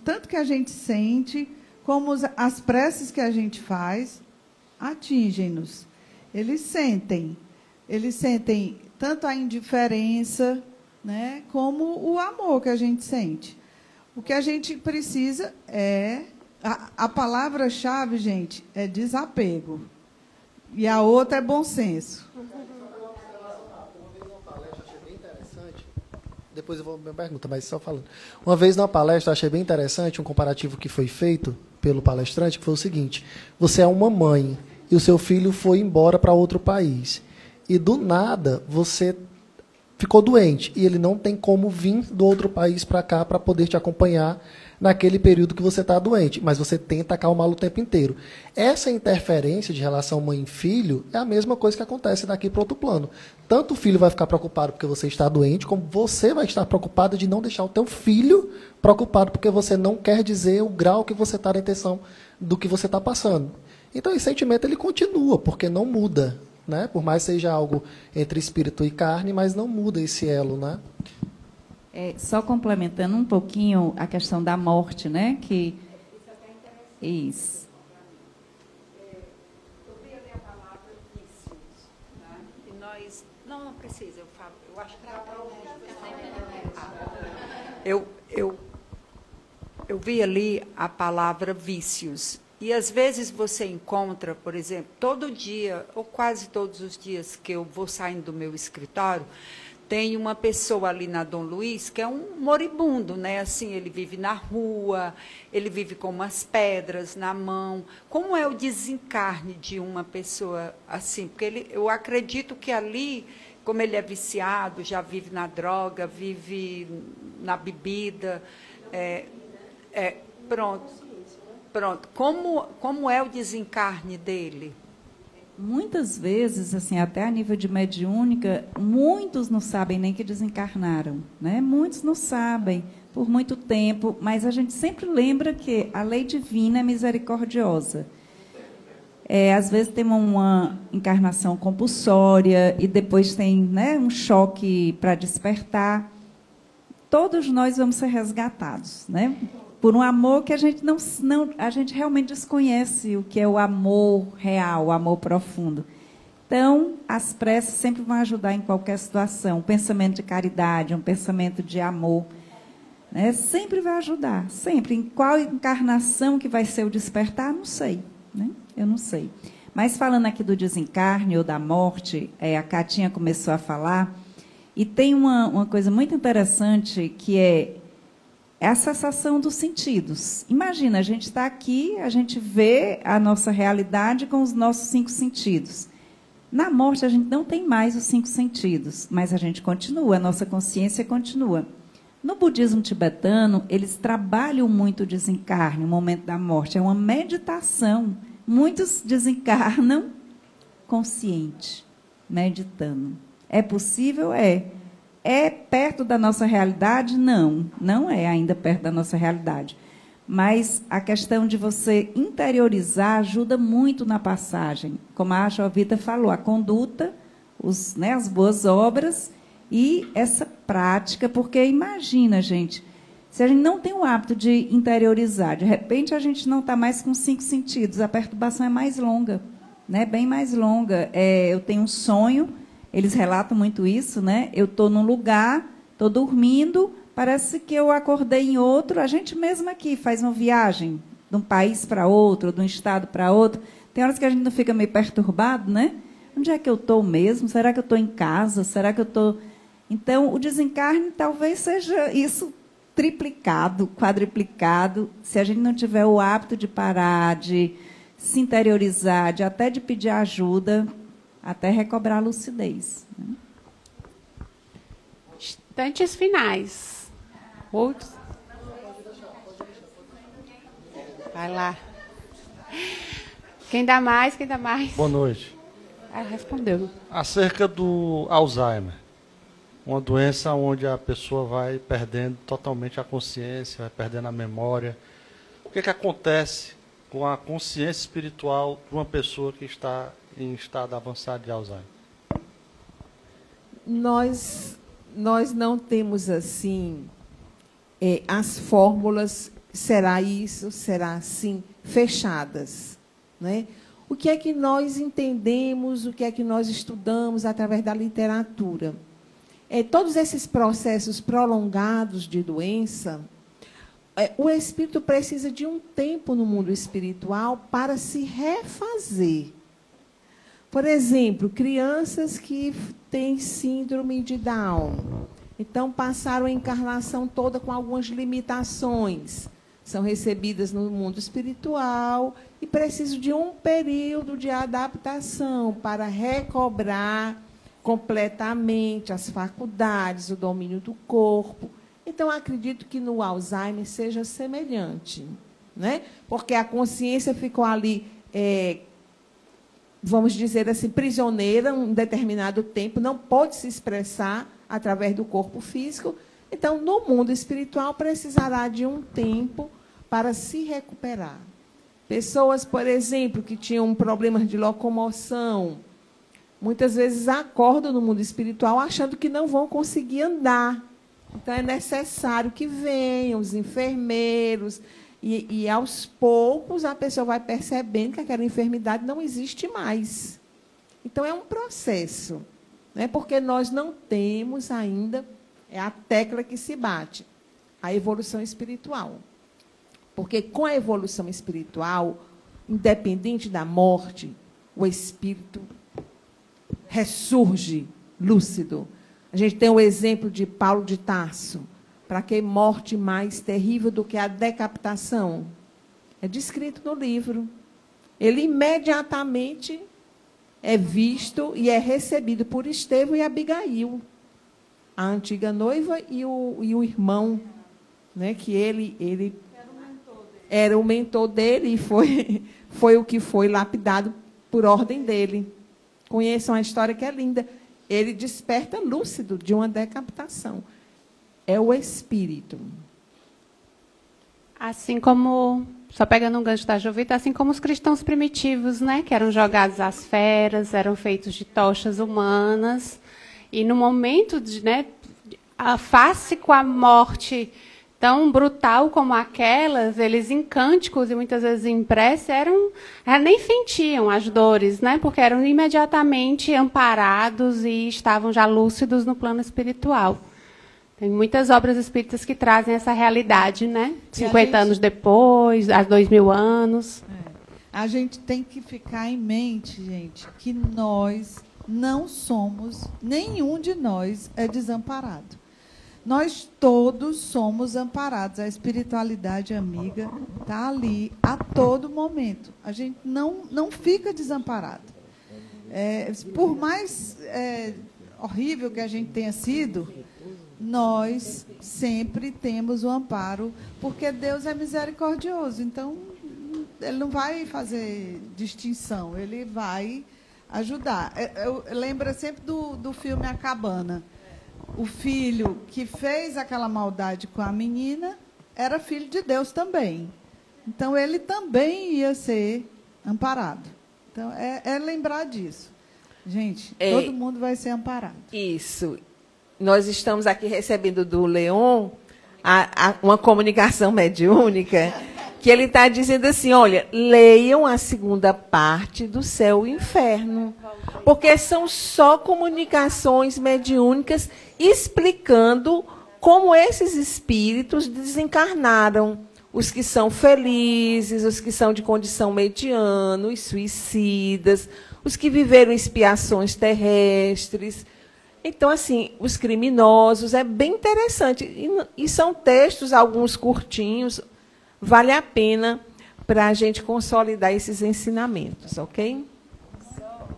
tanto que a gente sente, como as preces que a gente faz, atingem-nos. Eles sentem tanto a indiferença, né, como o amor que a gente sente. O que a gente precisa é... A palavra-chave, gente, é desapego. E a outra é bom senso. Depois eu vou me perguntar, mas só falando. Uma vez na palestra, achei bem interessante um comparativo que foi feito pelo palestrante, que foi o seguinte: você é uma mãe e o seu filho foi embora para outro país. E do nada você ficou doente e ele não tem como vir do outro país para cá para poder te acompanhar naquele período que você está doente, mas você tenta acalmá-lo o tempo inteiro. Essa interferência de relação mãe e filho é a mesma coisa que acontece daqui para outro plano. Tanto o filho vai ficar preocupado porque você está doente, como você vai estar preocupado de não deixar o teu filho preocupado porque você não quer dizer o grau que você está na intenção do que você está passando. Então, esse sentimento ele continua, porque não muda, né? Por mais seja algo entre espírito e carne, mas não muda esse elo, né? Só complementando um pouquinho a questão da morte, né? Que isso. Eu vi ali a palavra vícios, tá? E nós não precisa, eu acho que eu vi ali a palavra vícios. E às vezes você encontra, por exemplo, todo dia, ou quase todos os dias que eu vou saindo do meu escritório, tem uma pessoa ali na Dom Luiz que é um moribundo, né? Assim, ele vive na rua, ele vive com umas pedras na mão. Como é o desencarne de uma pessoa assim? Porque eu acredito que ali, como ele é viciado, já vive na droga, vive na bebida, pronto. Como é o desencarne dele? Muitas vezes, assim, até a nível de mediúnica, muitos não sabem nem que desencarnaram, né? Muitos não sabem por muito tempo, mas a gente sempre lembra que a lei divina é misericordiosa. Às vezes tem uma encarnação compulsória e depois tem, né, um choque para despertar. Todos nós vamos ser resgatados, né? Por um amor que a gente realmente desconhece o que é o amor real, o amor profundo. Então, as preces sempre vão ajudar em qualquer situação. Um pensamento de caridade, um pensamento de amor, né? Sempre vai ajudar, sempre. Em qual encarnação que vai ser o despertar, não sei, né? Eu não sei. Mas falando aqui do desencarne ou da morte, a Catinha começou a falar, e tem uma coisa muito interessante que é a sensação dos sentidos. Imagina, a gente está aqui, a gente vê a nossa realidade com os nossos 5 sentidos. Na morte, a gente não tem mais os 5 sentidos, mas a gente continua, a nossa consciência continua. No budismo tibetano, eles trabalham muito o desencarne, o momento da morte. É uma meditação. Muitos desencarnam consciente, meditando. É possível? É. É perto da nossa realidade? Não, não é ainda perto da nossa realidade. Mas a questão de você interiorizar ajuda muito na passagem. Como a Jovita falou, a conduta, as boas obras e essa prática, porque imagina, gente, se a gente não tem o hábito de interiorizar, de repente a gente não está mais com 5 sentidos, a perturbação é mais longa, né? Bem mais longa. Eu tenho um sonho. Eles relatam muito isso, né? Eu estou num lugar, estou dormindo, parece que eu acordei em outro. A gente mesmo aqui faz uma viagem de um país para outro, de um estado para outro. Tem horas que a gente não fica meio perturbado, né? Onde é que eu estou mesmo? Será que eu estou em casa? Será que eu estou... Então, o desencarne talvez seja isso triplicado, quadriplicado, se a gente não tiver o hábito de parar, de se interiorizar, até de pedir ajuda, até recobrar a lucidez. Né? Instantes finais. Outros? Vai lá. Quem dá mais? Quem dá mais? Boa noite. Ah, respondeu. Acerca do Alzheimer, uma doença onde a pessoa vai perdendo totalmente a consciência, vai perdendo a memória. O que acontece com a consciência espiritual de uma pessoa que está em estado avançado de Alzheimer? Nós não temos, assim, as fórmulas, será isso, será assim, fechadas, né? O que é que nós entendemos, o que é que nós estudamos através da literatura? Todos esses processos prolongados de doença, o espírito precisa de um tempo no mundo espiritual para se refazer. Por exemplo, crianças que têm síndrome de Down, então passaram a encarnação toda com algumas limitações, são recebidas no mundo espiritual e precisam de um período de adaptação para recobrar completamente as faculdades, o domínio do corpo. Então, acredito que no Alzheimer seja semelhante, né? Porque a consciência ficou ali, vamos dizer assim, prisioneira um determinado tempo, não pode se expressar através do corpo físico. Então, no mundo espiritual, precisará de um tempo para se recuperar. Pessoas, por exemplo, que tinham problemas de locomoção, muitas vezes acordam no mundo espiritual achando que não vão conseguir andar. Então, é necessário que venham os enfermeiros e aos poucos, a pessoa vai percebendo que aquela enfermidade não existe mais. Então, é um processo, né? Porque nós não temos ainda, é a tecla que se bate, a evolução espiritual. Porque, com a evolução espiritual, independente da morte, o espírito ressurge lúcido. A gente tem o exemplo de Paulo de Tarso. Para que morte mais terrível do que a decapitação? É descrito no livro. Ele imediatamente é visto e é recebido por Estevão e Abigail, a antiga noiva e o irmão, né, que ele era o mentor dele e foi o que foi lapidado por ordem dele. Conheçam a história, que é linda. Ele desperta lúcido de uma decapitação. É o espírito. Assim como, só pegando um gancho da Jovita, assim como os cristãos primitivos, né, que eram jogados às feras, eram feitos de tochas humanas, e no momento de, né, a face com a morte tão brutal como aquelas, eles em cânticos e muitas vezes em prece nem sentiam as dores, né, porque eram imediatamente amparados e estavam já lúcidos no plano espiritual. Tem muitas obras espíritas que trazem essa realidade, né? 50 anos depois, há 2000 anos. A gente tem que ficar em mente, gente, que nós não somos, nenhum de nós é desamparado. Nós todos somos amparados. A espiritualidade amiga está ali a todo momento. A gente não fica desamparado. Por mais horrível que a gente tenha sido, nós sempre temos o amparo, porque Deus é misericordioso. Então, Ele não vai fazer distinção, Ele vai ajudar. Eu lembro sempre do filme A Cabana. O filho que fez aquela maldade com a menina era filho de Deus também. Então, ele também ia ser amparado. Então, é lembrar disso. Gente, todo mundo vai ser amparado. Isso. Nós estamos aqui recebendo do Leon uma comunicação mediúnica, que ele está dizendo assim, olha, leiam a segunda parte do Céu e Inferno, porque são só comunicações mediúnicas explicando como esses espíritos desencarnaram, os que são felizes, os que são de condição mediana, os suicidas, os que viveram expiações terrestres. Então, assim, os criminosos, é bem interessante. E são textos, alguns curtinhos, vale a pena para a gente consolidar esses ensinamentos, ok?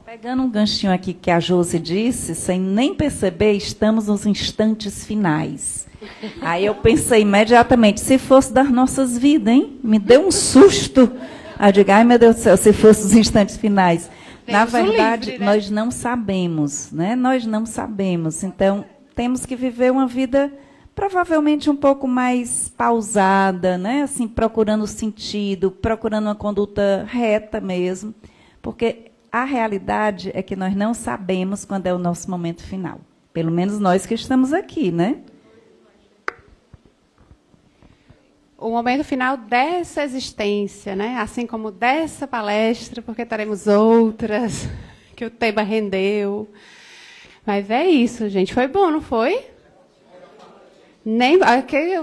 Pegando um ganchinho aqui que a Josi disse, sem nem perceber, estamos nos instantes finais. Aí eu pensei imediatamente, se fosse das nossas vidas, hein? Me deu um susto. Aí eu digo, ai meu Deus do céu, se fosse os instantes finais. Na verdade, livre, né? Nós não sabemos, né? Nós não sabemos. Então, temos que viver uma vida provavelmente um pouco mais pausada, né? Assim, procurando sentido, procurando uma conduta reta mesmo, porque a realidade é que nós não sabemos quando é o nosso momento final. Pelo menos nós que estamos aqui, né? O momento final dessa existência, né? Assim como dessa palestra, porque teremos outras, que o tema rendeu. Mas é isso, gente. Foi bom, não foi?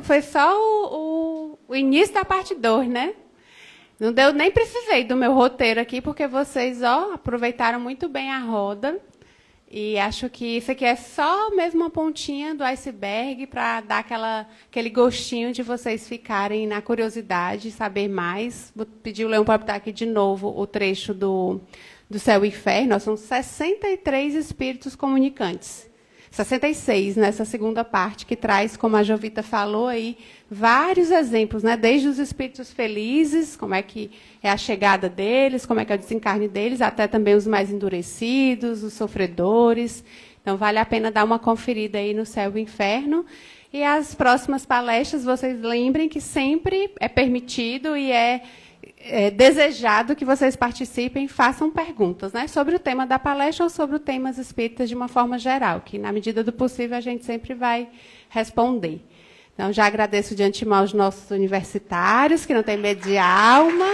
Foi só o início da parte 2, né? Não deu, nem precisei do meu roteiro aqui, porque vocês aproveitaram muito bem a roda. E acho que isso aqui é só mesmo uma pontinha do iceberg para dar aquele gostinho de vocês ficarem na curiosidade, saber mais. Vou pedir o Leão para botar aqui de novo o trecho do Céu e Inferno. Nós somos 63 espíritos comunicantes. 66, nessa segunda parte, que traz, como a Jovita falou aí, vários exemplos, né? Desde os espíritos felizes, como é que é a chegada deles, como é que é o desencarne deles, até também os mais endurecidos, os sofredores. Então, vale a pena dar uma conferida aí no Céu e Inferno. E as próximas palestras, vocês lembrem que sempre é permitido e é desejado que vocês participem e façam perguntas, né, sobre o tema da palestra ou sobre o tema espíritas de uma forma geral, que, na medida do possível, a gente sempre vai responder. Então, já agradeço de antemão aos nossos universitários, que não têm medo de alma.